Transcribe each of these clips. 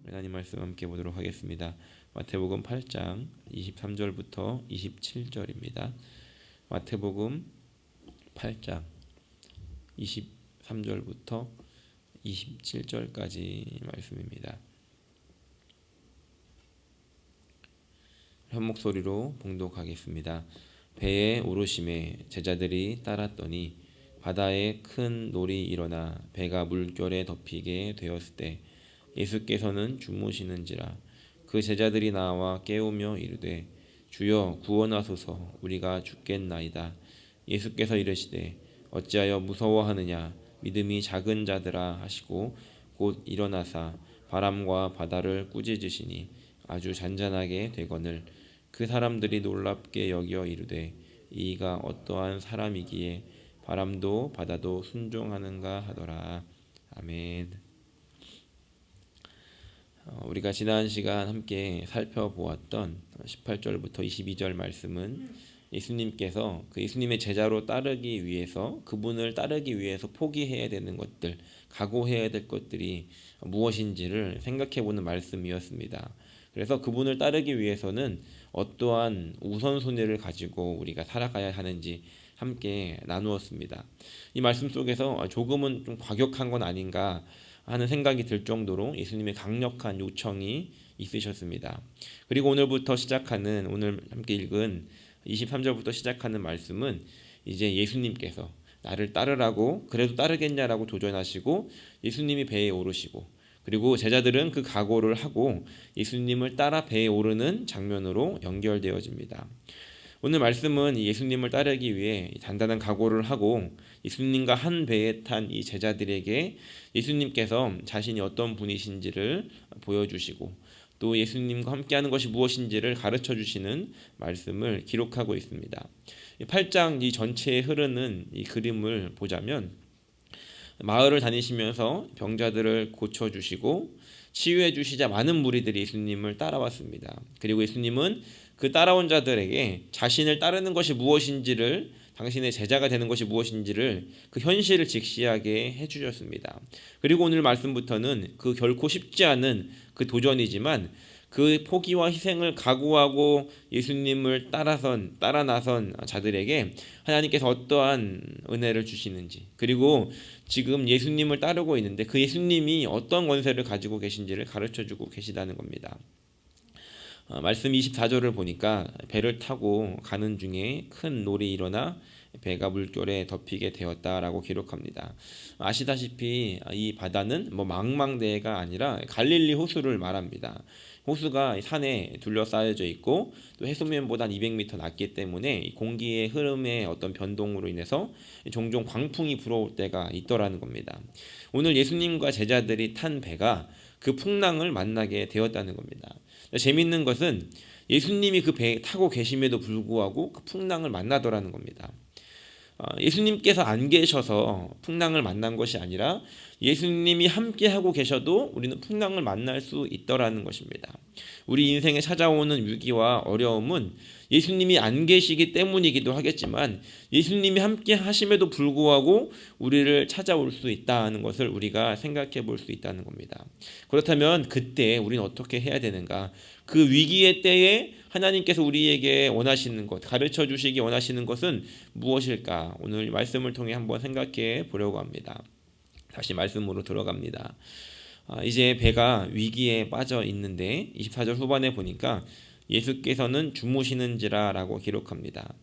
하나님 말씀 함께 보도록 하겠습니다. 마태복음 8장 23절부터 27절입니다. 마태복음 8장 23절부터 27절까지 말씀입니다. 한 목소리로 봉독하겠습니다. 배에 오르심에 제자들이 따랐더니 바다에 큰 놀이 일어나 배가 물결에 덮이게 되었을 때 예수께서는 주무시는지라. 그 제자들이 나와 깨우며 이르되 주여 구원하소서, 우리가 죽겠나이다. 예수께서 이르시되 어찌하여 무서워하느냐, 믿음이 작은 자들아 하시고 곧 일어나사 바람과 바다를 꾸짖으시니 아주 잔잔하게 되거늘 그 사람들이 놀랍게 여겨 이르되 이가 어떠한 사람이기에 바람도 바다도 순종하는가 하더라. 아멘. 우리가 지난 시간 함께 살펴보았던 18절부터 22절 말씀은 예수님께서 그 예수님의 제자로 따르기 위해서, 그분을 따르기 위해서 포기해야 되는 것들, 각오해야 될 것들이 무엇인지를 생각해보는 말씀이었습니다. 그래서 그분을 따르기 위해서는 어떠한 우선순위를 가지고 우리가 살아가야 하는지 함께 나누었습니다. 이 말씀 속에서 조금은 좀 과격한 건 아닌가 하는 생각이 들 정도로 예수님의 강력한 요청이 있으셨습니다. 그리고 오늘부터 시작하는, 오늘 함께 읽은 23절부터 시작하는 말씀은 이제 예수님께서 나를 따르라고, 그래도 따르겠냐라고 도전하시고 예수님이 배에 오르시고, 그리고 제자들은 그 각오를 하고 예수님을 따라 배에 오르는 장면으로 연결되어집니다. 오늘 말씀은 예수님을 따르기 위해 단단한 각오를 하고 예수님과 한 배에 탄 이 제자들에게 예수님께서 자신이 어떤 분이신지를 보여주시고 또 예수님과 함께하는 것이 무엇인지를 가르쳐 주시는 말씀을 기록하고 있습니다. 8장 이 전체에 흐르는 이 그림을 보자면 마을을 다니시면서 병자들을 고쳐주시고 치유해 주시자 많은 무리들이 예수님을 따라왔습니다. 그리고 예수님은 그 따라온 자들에게 자신을 따르는 것이 무엇인지를, 당신의 제자가 되는 것이 무엇인지를 그 현실을 직시하게 해주셨습니다. 그리고 오늘 말씀부터는 그 결코 쉽지 않은 그 도전이지만 그 포기와 희생을 각오하고 예수님을 따라 나선 자들에게 하나님께서 어떠한 은혜를 주시는지, 그리고 지금 예수님을 따르고 있는데 그 예수님이 어떤 권세를 가지고 계신지를 가르쳐주고 계시다는 겁니다. 말씀 24절을 보니까 배를 타고 가는 중에 큰 놀이 일어나 배가 물결에 덮이게 되었다라고 기록합니다. 아시다시피 이 바다는 망망대해가 아니라 갈릴리 호수를 말합니다. 호수가 산에 둘러싸여져 있고 또 해수면보다 200m 낮기 때문에 공기의 흐름의 어떤 변동으로 인해서 종종 광풍이 불어올 때가 있더라는 겁니다. 오늘 예수님과 제자들이 탄 배가 그 풍랑을 만나게 되었다는 겁니다. 재미있는 것은 예수님이 그 배에 타고 계심에도 불구하고 그 풍랑을 만나더라는 겁니다. 예수님께서 안 계셔서 풍랑을 만난 것이 아니라 예수님이 함께 하고 계셔도 우리는 풍랑을 만날 수 있더라는 것입니다. 우리 인생에 찾아오는 위기와 어려움은 예수님이 안 계시기 때문이기도 하겠지만 예수님이 함께 하심에도 불구하고 우리를 찾아올 수 있다는 것을 우리가 생각해 볼 수 있다는 겁니다. 그렇다면 그때 우리는 어떻게 해야 되는가? 그 위기의 때에 하나님께서 우리에게 원하시는 것, 가르쳐 주시기 원하시는 것은 무엇일까? 오늘 말씀을 통해 한번 생각해 보려고 합니다. 다시 말씀으로 들어갑니다. 이제 배가 위기에 빠져 있는데 24절 후반에 보니까 예수께서는 주무시는지라 라고 기록합니다.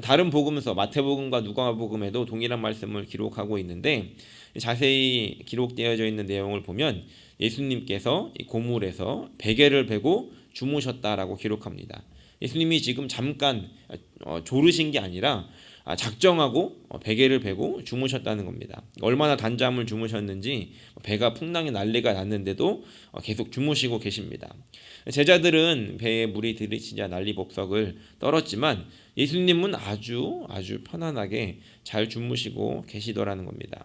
다른 복음서 마태복음과 누가복음에도 동일한 말씀을 기록하고 있는데 자세히 기록되어져 있는 내용을 보면 예수님께서 고물에서 베개를 베고 주무셨다라고 기록합니다. 예수님이 지금 잠깐 졸으신 게 아니라 작정하고 베개를 베고 주무셨다는 겁니다. 얼마나 단잠을 주무셨는지 배가 풍랑에 난리가 났는데도 계속 주무시고 계십니다. 제자들은 배에 물이 들이치자 난리법석을 떨었지만 예수님은 아주 편안하게 잘 주무시고 계시더라는 겁니다.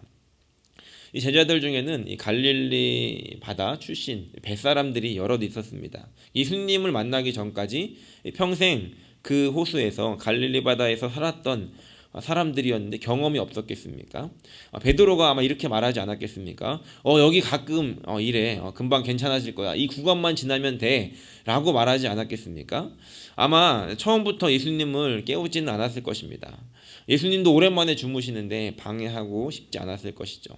이 제자들 중에는 이 갈릴리 바다 출신 뱃사람들이 여럿 있었습니다. 예수님을 만나기 전까지 평생 그 호수에서 갈릴리 바다에서 살았던 사람들이었는데 경험이 없었겠습니까? 베드로가 아마 이렇게 말하지 않았겠습니까? 여기 가끔 이래. 금방 괜찮아질 거야. 이 구간만 지나면 돼. 라고 말하지 않았겠습니까? 아마 처음부터 예수님을 깨우지는 않았을 것입니다. 예수님도 오랜만에 주무시는데 방해하고 싶지 않았을 것이죠.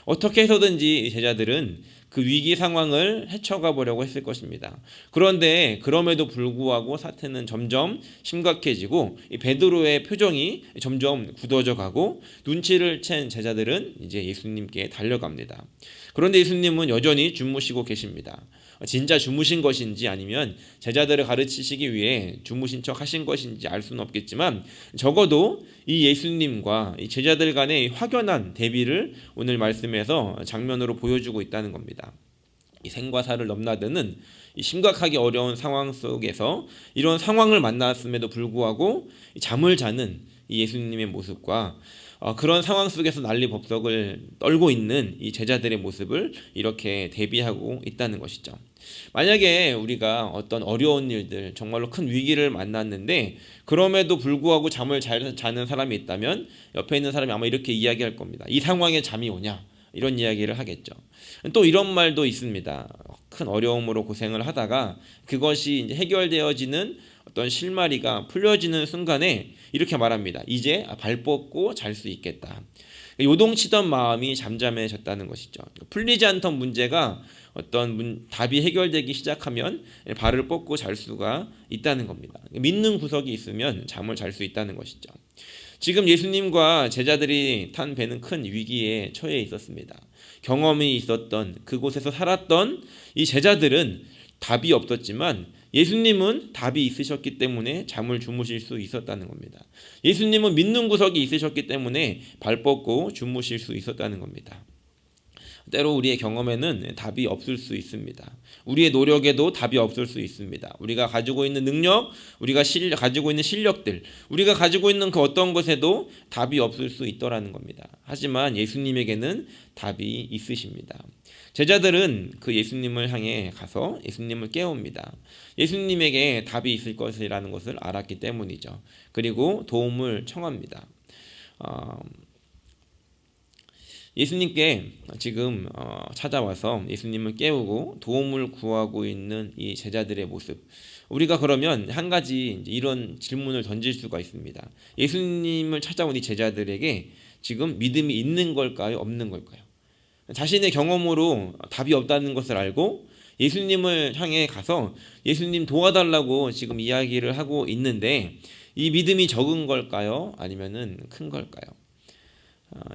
어떻게 해서든지 제자들은 그 위기 상황을 헤쳐가 보려고 했을 것입니다. 그런데 그럼에도 불구하고 사태는 점점 심각해지고 이 베드로의 표정이 점점 굳어져 가고 눈치를 챈 제자들은 이제 예수님께 달려갑니다. 그런데 예수님은 여전히 주무시고 계십니다. 진짜 주무신 것인지 아니면 제자들을 가르치시기 위해 주무신 척 하신 것인지 알 수는 없겠지만 적어도 이 예수님과 이 제자들 간의 확연한 대비를 오늘 말씀에서 장면으로 보여주고 있다는 겁니다. 이 생과 사를 넘나드는 이 심각하게 어려운 상황 속에서 이런 상황을 만났음에도 불구하고 잠을 자는 이 예수님의 모습과 그런 상황 속에서 난리법석을 떨고 있는 이 제자들의 모습을 이렇게 대비하고 있다는 것이죠. 만약에 우리가 어떤 어려운 일들, 정말로 큰 위기를 만났는데 그럼에도 불구하고 잠을 잘 자는 사람이 있다면 옆에 있는 사람이 아마 이렇게 이야기할 겁니다. 이 상황에 잠이 오냐? 이런 이야기를 하겠죠. 또 이런 말도 있습니다. 큰 어려움으로 고생을 하다가 그것이 이제 해결되어지는 어떤 실마리가 풀려지는 순간에 이렇게 말합니다. 이제 발 뻗고 잘 수 있겠다. 요동치던 마음이 잠잠해졌다는 것이죠. 풀리지 않던 문제가 어떤 답이 해결되기 시작하면 발을 뻗고 잘 수가 있다는 겁니다. 믿는 구석이 있으면 잠을 잘 수 있다는 것이죠. 지금 예수님과 제자들이 탄 배는 큰 위기에 처해 있었습니다. 경험이 있었던 그곳에서 살았던 이 제자들은 답이 없었지만 예수님은 답이 있으셨기 때문에 잠을 주무실 수 있었다는 겁니다. 예수님은 믿는 구석이 있으셨기 때문에 발 뻗고 주무실 수 있었다는 겁니다. 때로 우리의 경험에는 답이 없을 수 있습니다. 우리의 노력에도 답이 없을 수 있습니다. 우리가 가지고 있는 능력, 우리가 가지고 있는 실력들, 우리가 가지고 있는 그 어떤 것에도 답이 없을 수 있더라는 겁니다. 하지만 예수님에게는 답이 있으십니다. 제자들은 그 예수님을 향해 가서 예수님을 깨웁니다. 예수님에게 답이 있을 것이라는 것을 알았기 때문이죠. 그리고 도움을 청합니다. 예수님께 지금 찾아와서 예수님을 깨우고 도움을 구하고 있는 이 제자들의 모습, 우리가 그러면 한 가지 이런 질문을 던질 수가 있습니다. 예수님을 찾아온 이 제자들에게 지금 믿음이 있는 걸까요? 없는 걸까요? 자신의 경험으로 답이 없다는 것을 알고 예수님을 향해 가서 예수님 도와달라고 지금 이야기를 하고 있는데 이 믿음이 적은 걸까요? 아니면은 큰 걸까요?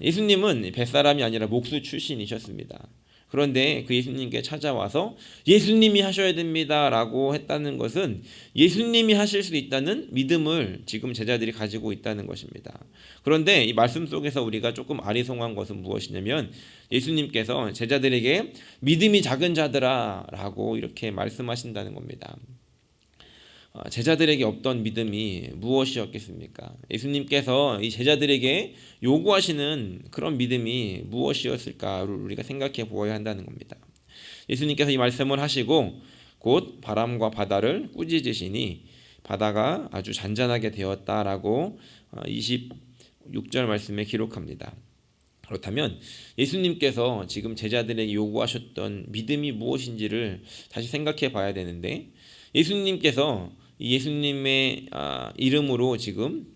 예수님은 뱃사람이 아니라 목수 출신이셨습니다. 그런데 그 예수님께 찾아와서 예수님이 하셔야 됩니다 라고 했다는 것은 예수님이 하실 수 있다는 믿음을 지금 제자들이 가지고 있다는 것입니다. 그런데 이 말씀 속에서 우리가 조금 아리송한 것은 무엇이냐면 예수님께서 제자들에게 믿음이 작은 자들아 라고 이렇게 말씀하신다는 겁니다. 제자들에게 없던 믿음이 무엇이었겠습니까? 예수님께서 이 제자들에게 요구하시는 그런 믿음이 무엇이었을까를 우리가 생각해 보아야 한다는 겁니다. 예수님께서 이 말씀을 하시고 곧 바람과 바다를 꾸짖으시니 바다가 아주 잔잔하게 되었다라고 26절 말씀에 기록합니다. 그렇다면 예수님께서 지금 제자들에게 요구하셨던 믿음이 무엇인지를 다시 생각해 봐야 되는데 예수님께서 예수님의 이름으로 지금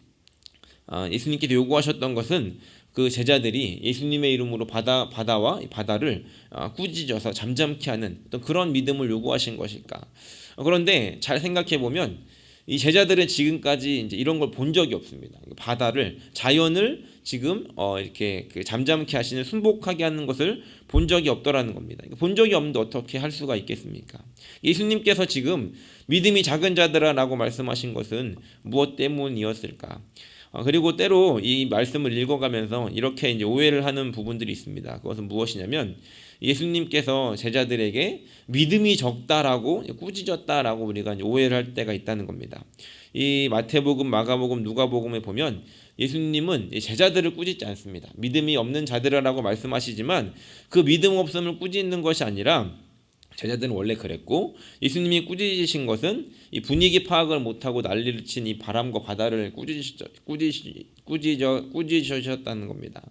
예수님께서 요구하셨던 것은 그 제자들이 예수님의 이름으로 바다와 바다를 꾸짖어서 잠잠케 하는 어떤 그런 믿음을 요구하신 것일까? 그런데 잘 생각해 보면 이 제자들은 지금까지 이제 이런 걸 본 적이 없습니다. 바다를 자연을 지금 이렇게 잠잠케 하시는 순복하게 하는 것을 본 적이 없더라는 겁니다. 본 적이 없는데 어떻게 할 수가 있겠습니까? 예수님께서 지금 믿음이 작은 자들아라고 말씀하신 것은 무엇 때문이었을까? 그리고 때로 이 말씀을 읽어가면서 이렇게 이제 오해를 하는 부분들이 있습니다. 그것은 무엇이냐면 예수님께서 제자들에게 믿음이 적다라고 꾸짖었다라고 우리가 이제 오해를 할 때가 있다는 겁니다. 이 마태복음, 마가복음, 누가복음에 보면 예수님은 제자들을 꾸짖지 않습니다. 믿음이 없는 자들이라고 말씀하시지만 그 믿음 없음을 꾸짖는 것이 아니라 제자들은 원래 그랬고 예수님이 꾸짖으신 것은 이 분위기 파악을 못하고 난리를 친 이 바람과 바다를 꾸짖으셨다는 겁니다.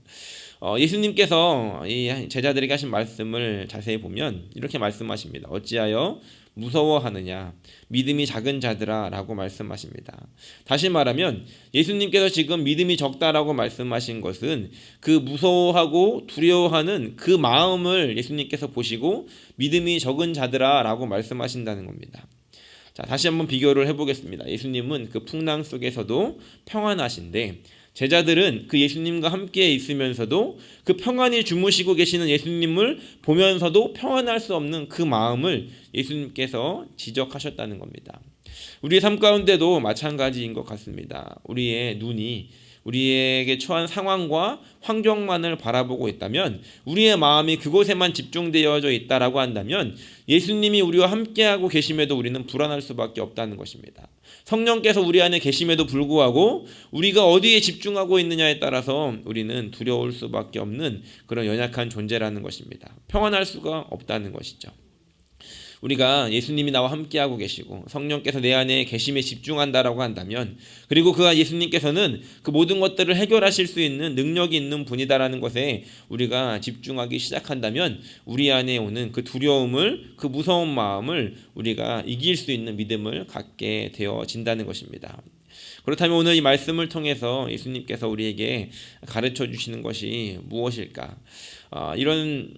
예수님께서 이 제자들에게 하신 말씀을 자세히 보면 이렇게 말씀하십니다. 어찌하여 무서워하느냐 믿음이 작은 자들아 라고 말씀하십니다. 다시 말하면 예수님께서 지금 믿음이 적다라고 말씀하신 것은 그 무서워하고 두려워하는 그 마음을 예수님께서 보시고 믿음이 적은 자들아 라고 말씀하신다는 겁니다. 자, 다시 한번 비교를 해보겠습니다. 예수님은 그 풍랑 속에서도 평안하신데 제자들은 그 예수님과 함께 있으면서도 그 평안히 주무시고 계시는 예수님을 보면서도 평안할 수 없는 그 마음을 예수님께서 지적하셨다는 겁니다. 우리의 삶 가운데도 마찬가지인 것 같습니다. 우리의 눈이 우리에게 처한 상황과 환경만을 바라보고 있다면, 우리의 마음이 그곳에만 집중되어져 있다라고 한다면 예수님이 우리와 함께하고 계심에도 우리는 불안할 수밖에 없다는 것입니다. 성령께서 우리 안에 계심에도 불구하고 우리가 어디에 집중하고 있느냐에 따라서 우리는 두려울 수밖에 없는 그런 연약한 존재라는 것입니다. 평안할 수가 없다는 것이죠. 우리가 예수님이 나와 함께하고 계시고 성령께서 내 안에 계심에 집중한다라고 한다면, 그리고 그 예수님께서는 그 모든 것들을 해결하실 수 있는 능력이 있는 분이다라는 것에 우리가 집중하기 시작한다면 우리 안에 오는 그 두려움을, 그 무서운 마음을 우리가 이길 수 있는 믿음을 갖게 되어진다는 것입니다. 그렇다면 오늘 이 말씀을 통해서 예수님께서 우리에게 가르쳐 주시는 것이 무엇일까? 이런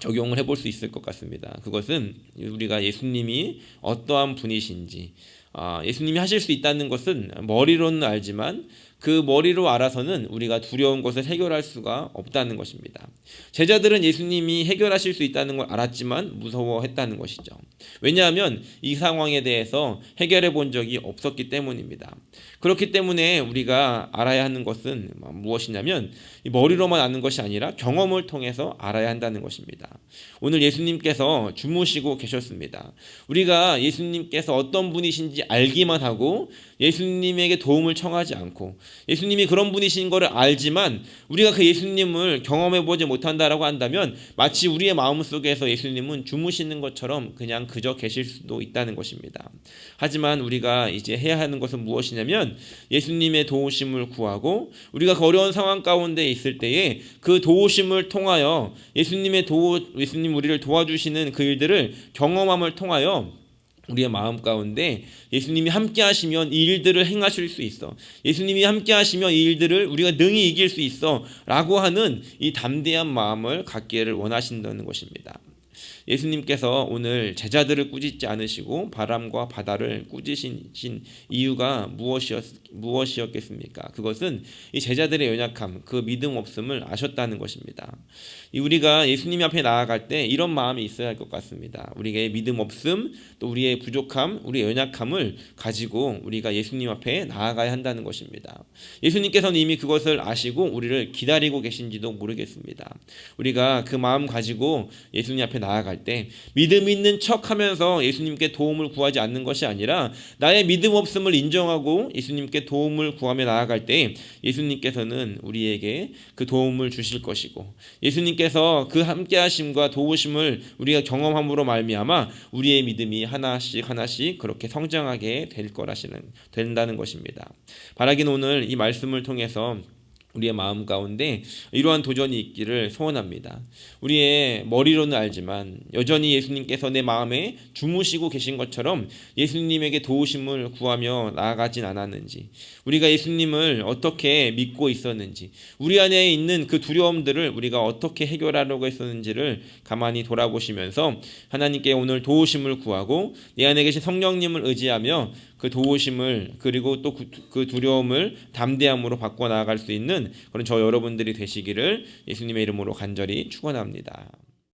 적용을 해볼 수 있을 것 같습니다. 그것은 우리가 예수님이 어떠한 분이신지, 예수님이 하실 수 있다는 것은 머리로는 알지만 그 머리로 알아서는 우리가 두려운 것을 해결할 수가 없다는 것입니다. 제자들은 예수님이 해결하실 수 있다는 걸 알았지만 무서워했다는 것이죠. 왜냐하면 이 상황에 대해서 해결해 본 적이 없었기 때문입니다. 그렇기 때문에 우리가 알아야 하는 것은 무엇이냐면 머리로만 아는 것이 아니라 경험을 통해서 알아야 한다는 것입니다. 오늘 예수님께서 주무시고 계셨습니다. 우리가 예수님께서 어떤 분이신지 알기만 하고 예수님에게 도움을 청하지 않고, 예수님이 그런 분이신 것을 알지만 우리가 그 예수님을 경험해 보지 못한다라고 한다면 마치 우리의 마음속에서 예수님은 주무시는 것처럼 그냥 그저 계실 수도 있다는 것입니다. 하지만 우리가 이제 해야 하는 것은 무엇이냐면 예수님의 도우심을 구하고, 우리가 그 어려운 상황 가운데 있을 때에 그 도우심을 통하여 예수님 우리를 도와주시는 그 일들을 경험함을 통하여 우리의 마음 가운데 예수님이 함께 하시면 이 일들을 행하실 수 있어, 예수님이 함께 하시면 이 일들을 우리가 능히 이길 수 있어 라고 하는 이 담대한 마음을 갖기를 원하신다는 것입니다. 예수님께서 오늘 제자들을 꾸짖지 않으시고 바람과 바다를 꾸짖으신 이유가 무엇이었겠습니까? 그것은 이 제자들의 연약함, 그 믿음 없음을 아셨다는 것입니다. 우리가 예수님 앞에 나아갈 때 이런 마음이 있어야 할 것 같습니다. 우리의 믿음 없음, 또 우리의 부족함, 우리의 연약함을 가지고 우리가 예수님 앞에 나아가야 한다는 것입니다. 예수님께서는 이미 그것을 아시고 우리를 기다리고 계신지도 모르겠습니다. 우리가 그 마음 가지고 예수님 앞에 나아갈 때 믿음 있는 척하면서 예수님께 도움을 구하지 않는 것이 아니라 나의 믿음 없음을 인정하고 예수님께 도움을 구하며 나아갈 때 예수님께서는 우리에게 그 도움을 주실 것이고, 예수님께서 그 함께하심과 도우심을 우리가 경험함으로 말미암아 우리의 믿음이 하나씩 그렇게 성장하게 된다는 것입니다. 바라기는 오늘 이 말씀을 통해서 우리의 마음 가운데 이러한 도전이 있기를 소원합니다. 우리의 머리로는 알지만 여전히 예수님께서 내 마음에 주무시고 계신 것처럼 예수님에게 도우심을 구하며 나아가진 않았는지, 우리가 예수님을 어떻게 믿고 있었는지, 우리 안에 있는 그 두려움들을 우리가 어떻게 해결하려고 했었는지를 가만히 돌아보시면서 하나님께 오늘 도우심을 구하고 내 안에 계신 성령님을 의지하며 그 도우심을, 그리고 또 그 두려움을 담대함으로 바꿔 나아갈 수 있는 그런 저 여러분들이 되시기를 예수님의 이름으로 간절히 축원합니다.